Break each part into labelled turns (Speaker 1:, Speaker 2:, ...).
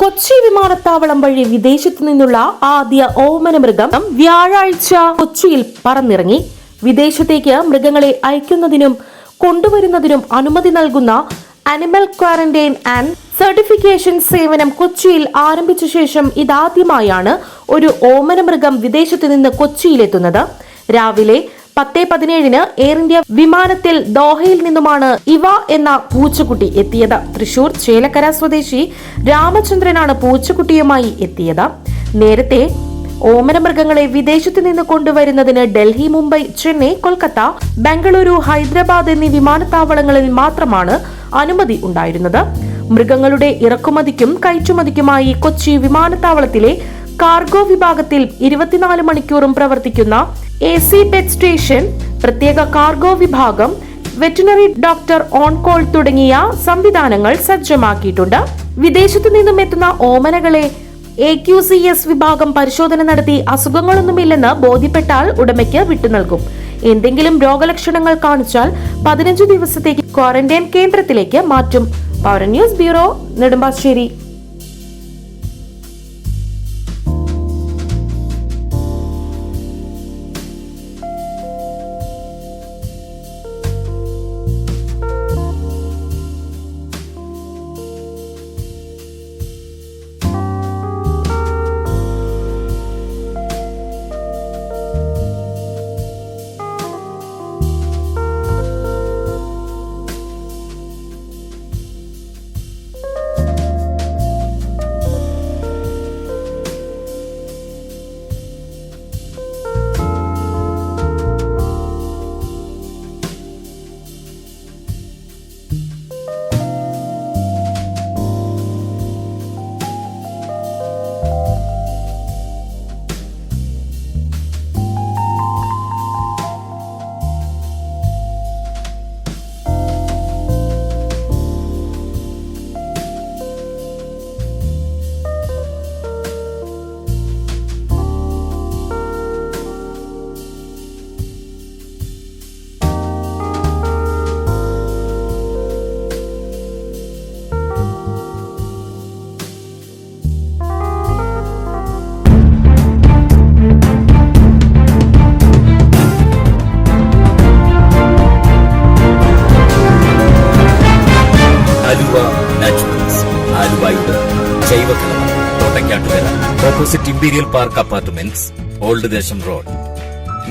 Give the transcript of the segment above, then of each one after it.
Speaker 1: കൊച്ചി വിമാനത്താവളം വഴി വിദേശത്തു നിന്നുള്ള ആദ്യ ഓമനമൃഗം വ്യാഴാഴ്ച കൊച്ചിയിൽ പറന്നിറങ്ങി. വിദേശത്തേക്ക് മൃഗങ്ങളെ അയക്കുന്നതിനും കൊണ്ടുവരുന്നതിനും അനുമതി നൽകുന്ന അനിമൽ ക്വാറന്റൈൻ ആൻഡ് സർട്ടിഫിക്കേഷൻ സേവനം കൊച്ചിയിൽ ആരംഭിച്ച ശേഷം ഇതാദ്യമായാണ് ഒരു ഓമനമൃഗം വിദേശത്തു നിന്ന് കൊച്ചിയിലെത്തുന്നത്. രാവിലെ 10:17 എയർ ഇന്ത്യ വിമാനത്തിൽ ദോഹയിൽ നിന്നുമാണ് ഇവ എന്ന പൂച്ചക്കുട്ടി എത്തിയത്. തൃശൂർ ചേലക്കര സ്വദേശി രാമചന്ദ്രനാണ് പൂച്ചക്കുട്ടിയുമായി എത്തിയത്. നേരത്തെ ഓമനമൃഗങ്ങളെ വിദേശത്തു നിന്ന് കൊണ്ടുവരുന്നതിന് ഡൽഹി, മുംബൈ, ചെന്നൈ, കൊൽക്കത്ത, ബംഗളൂരു, ഹൈദരാബാദ് എന്നീ വിമാനത്താവളങ്ങളിൽ മാത്രമാണ് അനുമതി ഉണ്ടായിരുന്നത്. മൃഗങ്ങളുടെ ഇറക്കുമതിക്കും കയറ്റുമതിക്കുമായി കൊച്ചി വിമാനത്താവളത്തിലെ കാർഗോ വിഭാഗത്തിൽ 24 മണിക്കൂറും പ്രവർത്തിക്കുന്ന AC പെറ്റ് സ്റ്റേഷൻ, പ്രത്യേക കാർഗോ വിഭാഗം, വെറ്റിനറി ഡോക്ടർ ഓൺ കോൾ തുടങ്ങിയ സംവിധാനങ്ങൾ സജ്ജമാക്കിയിട്ടുണ്ട്. വിദേശത്തു നിന്നും എത്തുന്ന ഓമനകളെ AQCS വിഭാഗം പരിശോധന നടത്തി അസുഖങ്ങളൊന്നുമില്ലെന്ന് ബോധ്യപ്പെട്ടാൽ ഉടമയ്ക്ക് വിട്ടുനൽകും. എന്തെങ്കിലും രോഗലക്ഷണങ്ങൾ കാണിച്ചാൽ 15 ദിവസത്തേക്ക് ക്വാറന്റൈൻ കേന്ദ്രത്തിലേക്ക് മാറ്റും. Power news bureau, Nedumbassery.
Speaker 2: ആലുവയുടെ ജൈവകലം, Thottakkattukara, opposite imperial park apartments, old Desom road.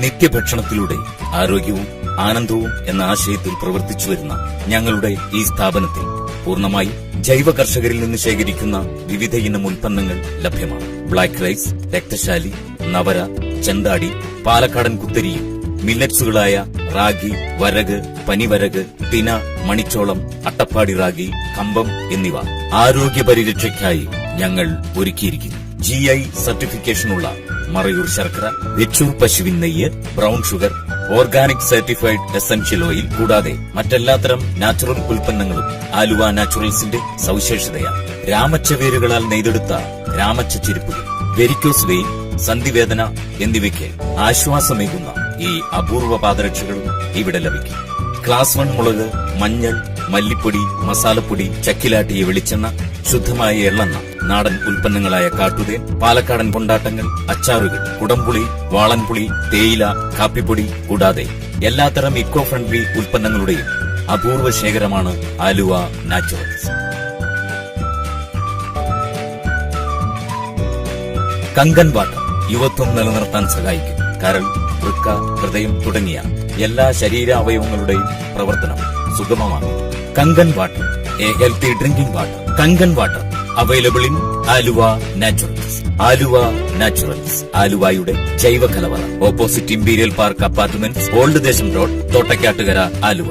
Speaker 2: നിത്യഭക്ഷണത്തിലൂടെ ആരോഗ്യവും ആനന്ദവും എന്ന ആശയത്തിൽ പ്രവർത്തിച്ചു വരുന്ന ഞങ്ങളുടെ ഈ സ്ഥാപനത്തിൽ പൂർണ്ണമായി ജൈവ കർഷകരിൽ നിന്ന് ശേഖരിക്കുന്ന വിവിധ ഇനം ഉൽപ്പന്നങ്ങൾ ലഭ്യമാണ്. ബ്ലാക്ക് റൈസ്, രക്തശാലി, നവര, ചെന്താടി, പാലക്കാടൻ കുത്തരിയും മില്ലറ്റ്സുകളായ റാഗി, വരക്, പനിവരക്, തിന, മണിച്ചോളം, അട്ടപ്പാടി റാഗി, കമ്പം എന്നിവ ആരോഗ്യ പരിരക്ഷയ്ക്കായി ഞങ്ങൾ ഒരുക്കിയിരിക്കുന്നു. GI സർട്ടിഫിക്കേഷനുള്ള മറയൂർ ശർക്കര, വെച്ചൂർ പശുവിൻ നെയ്യ്, brown sugar, organic certified essential oil കൂടാതെ മറ്റെല്ലാത്തരം നാച്ചുറൽ ഉൽപ്പന്നങ്ങളും ആലുവ നാച്ചുറൽസിന്റെ സവിശേഷതയാണ്. രാമച്ച വേരുകളാൽ നെയ്തെടുത്ത രാമച്ച ചെരുപ്പുകൾ, വെരിക്കോസ് വെയിൻ, സന്ധിവേദന എന്നിവയ്ക്ക് ആശ്വാസമേകുന്ന ഈ അപൂർവ പാദരക്ഷകളും ഇവിടെ ലഭിക്കും. ക്ലാസ് 1 മുളക്, മഞ്ഞൾ, മല്ലിപ്പൊടി, മസാലപ്പൊടി, ചക്കിലാട്ടിയ വെളിച്ചെണ്ണ, ശുദ്ധമായ എള്ളെണ്ണ, നാടൻ ഉൽപ്പന്നങ്ങളായ കാട്ടുതേൻ, പാലക്കാടൻ കൊണ്ടാട്ടങ്ങൾ, അച്ചാറുകൾ, കുടംപുളി, വാളൻപുളി, തേയില, കാപ്പിപ്പൊടി കൂടാതെ എല്ലാത്തരം ഇക്കോ ഫ്രണ്ട്ലി ഉൽപ്പന്നങ്ങളുടെയും അപൂർവ ശേഖരമാണ് ആലുവ നാച്ചുറൽസ്. കങ്കൻ വാട്ടർ യുവത്വം നിലനിർത്താൻ സഹായിക്കും. കരൾ, വൃക്ക, ഹൃദയം തുടങ്ങിയ എല്ലാ ശരീരാവയവങ്ങളുടെയും പ്രവർത്തനം സുഗമമാണ്. Kangen water, a healthy drinking water. Kangen water available in Aluva naturals. Aluva naturals, ആലുവയുടെ ജൈവ കലവറ, opposite imperial park apartments, old Desom road, Thottakkattukara, Aluva.